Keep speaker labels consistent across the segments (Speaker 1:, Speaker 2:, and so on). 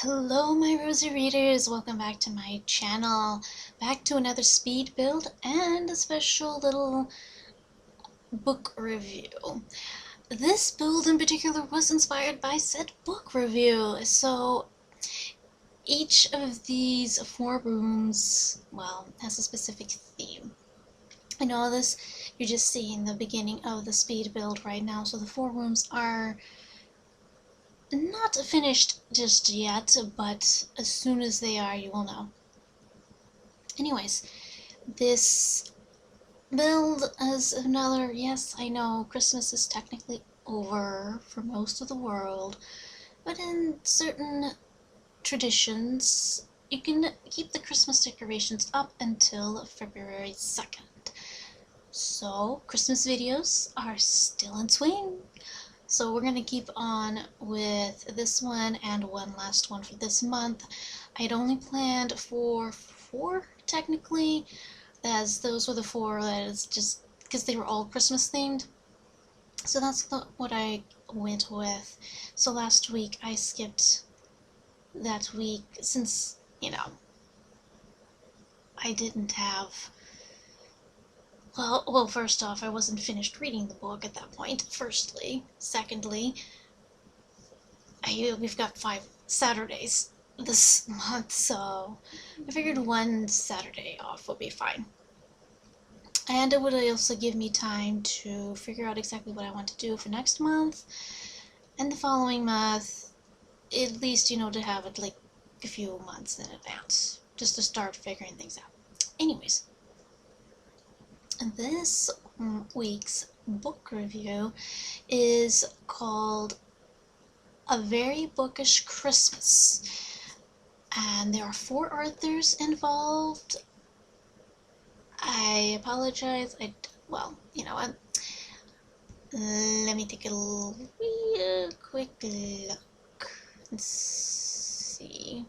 Speaker 1: Hello my Rosy readers, welcome back to my channel, back to another speed build and a special little book review. This build in particular was inspired by said book review, so each of these 4 rooms, well, has a specific theme. I know this, you're just seeing the beginning of the speed build right now, so the 4 rooms are not finished just yet, but as soon as they are, you will know. Anyways, this build is another, yes, I know, Christmas is technically over for most of the world, but in certain traditions, you can keep the Christmas decorations up until February 2nd. So, Christmas videos are still in swing. So we're going to keep on with this one and one last one for this month. I'd only planned for 4, technically, as those were the 4 that is just because they were all Christmas themed. So that's what I went with. So last week I skipped that week since, I didn't have... Well, first off, I wasn't finished reading the book at that point, firstly. Secondly, we've got 5 Saturdays this month, so I figured one Saturday off would be fine. And it would also give me time to figure out exactly what I want to do for next month, and the following month, at least, to have it like a few months in advance, just to start figuring things out. Anyways, this week's book review is called A Very Bookish Christmas, and there are 4 authors involved. I apologize, well, you know what, let me take a real quick look and see.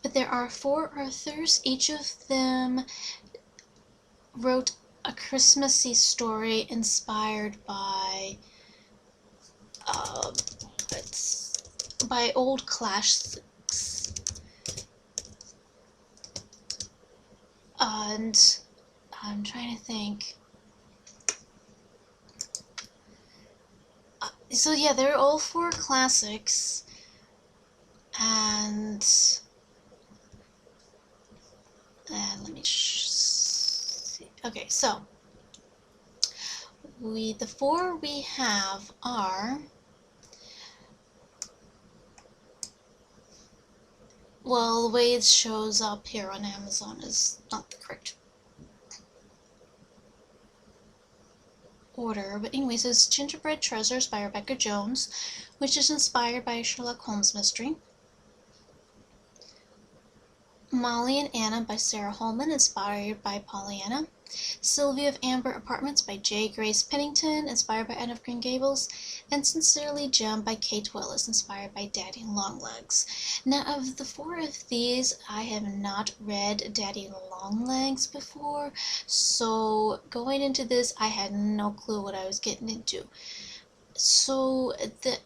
Speaker 1: But there are 4 authors, each of them wrote a Christmassy story inspired by old classics, and I'm trying to think. So yeah, they're all 4 classics, and let me see. Okay, so the 4 we have are, well, the way it shows up here on Amazon is not the correct order, but anyways, it's Gingerbread Treasures by Rebecca Jones, which is inspired by a Sherlock Holmes mystery. Molly and Anna by Sarah Holman, inspired by Pollyanna. Sylvia of Amber Apartments by J. Grace Pennington, inspired by Anne of Green Gables. And Sincerely Jem by Kate Willis, inspired by Daddy Longlegs. Now, of the 4 of these, I have not read Daddy Longlegs before, so going into this, I had no clue what I was getting into. So, that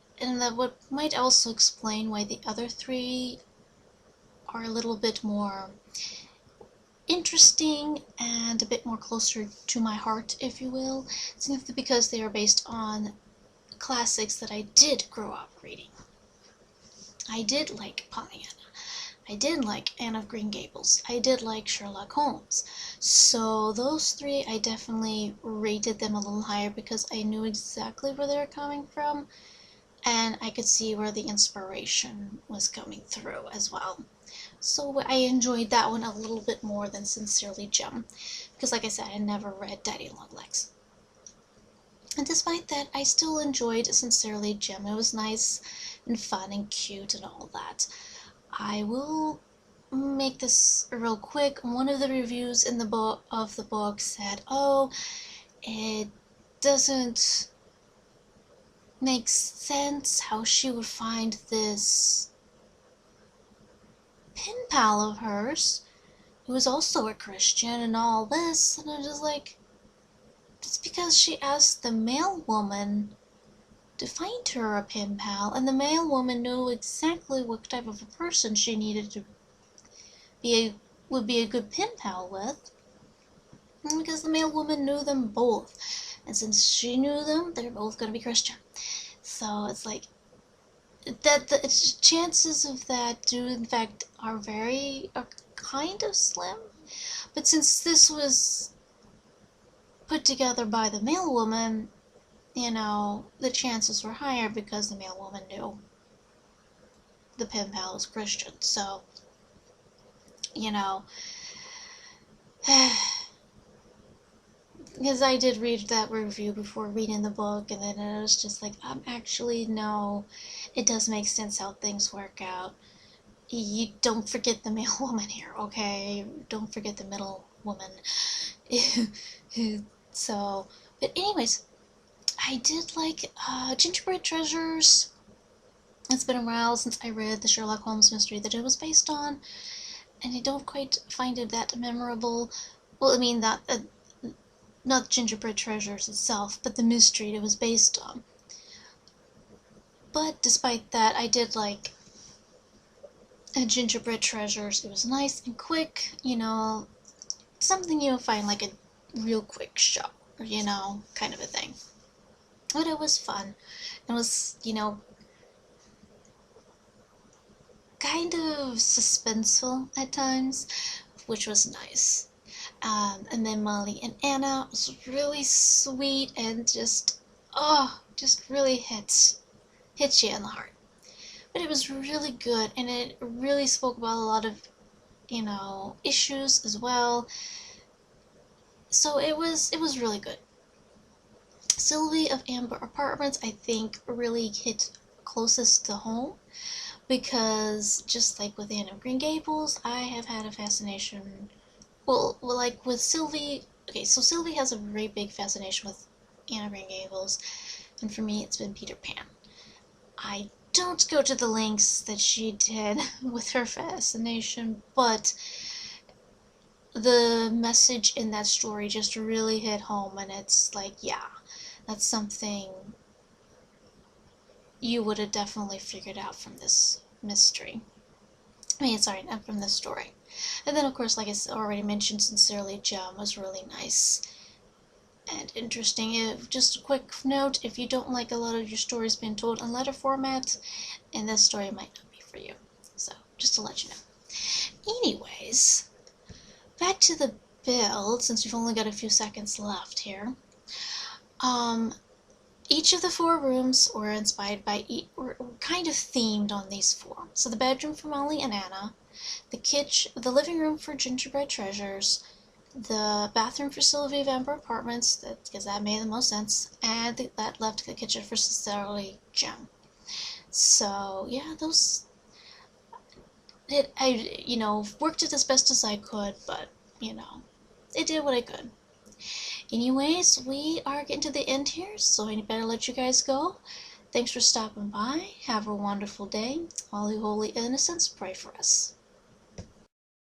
Speaker 1: what might also explain why the other 3 are a little bit more interesting and a bit more closer to my heart, if you will, simply because they are based on classics that I did grow up reading. I did like Pollyanna. I did like Anne of Green Gables. I did like Sherlock Holmes. So those 3, I definitely rated them a little higher because I knew exactly where they were coming from, and I could see where the inspiration was coming through as well. So I enjoyed that one a little bit more than Sincerely Jem, because like I said, I never read Daddy Longlegs. And despite that, I still enjoyed Sincerely Jem. It was nice and fun and cute and all that. I will make this real quick. One of the reviews in the book said, "Oh, it doesn't make sense how she would find this pen pal of hers who was also a Christian and all this," and I'm just like, it's because she asked the male woman to find her a pen pal, and the male woman knew exactly what type of a person she needed to would be a good pen pal with, because the male woman knew them both, and since she knew them, they're both going to be Christian. So it's like that the chances of that do in fact are kind of slim, but since this was put together by the male woman, the chances were higher because the male woman knew the pen pal was Christian. So, because I did read that review before reading the book, and then it was just like, actually, no, it does make sense how things work out. You don't forget the male woman here, okay? Don't forget the middle woman. So, but anyways, I did like Gingerbread Treasures. It's been a while since I read the Sherlock Holmes mystery that it was based on, and I don't quite find it that memorable. Well, I mean, not Gingerbread Treasures itself, but the mystery it was based on. But despite that, I did like Gingerbread Treasures. It was nice and quick, something you'll find like a real quick show, kind of a thing. But it was fun. It was, kind of suspenseful at times, which was nice. And then Molly and Anna was really sweet and just really hits you in the heart. But it was really good, and it really spoke about a lot of, issues as well. So it was really good. Sylvie of Amber Apartments, I think, really hit closest to home, because just like with Anne of Green Gables, I have had a fascination. Well, like with Sylvie, okay, so Sylvie has a very big fascination with Anne of Green Gables, and for me, it's been Peter Pan. I don't go to the lengths that she did with her fascination, but the message in that story just really hit home, and it's like, yeah, that's something you would have definitely figured out from this mystery. Sorry, not from this story. And then, of course, like I already mentioned, Sincerely Jem was really nice and interesting. Just a quick note, if you don't like a lot of your stories being told in letter format, and this story might not be for you. So, just to let you know. Anyways, back to the build, since we've only got a few seconds left here. Each of the 4 rooms were inspired by, were kind of themed on these 4. So the bedroom for Molly and Anna, the living room for Gingerbread Treasures, the bathroom for Sylvie of Amber Apartments, because that made the most sense, and that left the kitchen for Sincerely Jem. So yeah, I worked it as best as I could, but it did what I could. Anyways, we are getting to the end here, so I better let you guys go. Thanks for stopping by. Have a wonderful day. All you holy innocents, pray for us.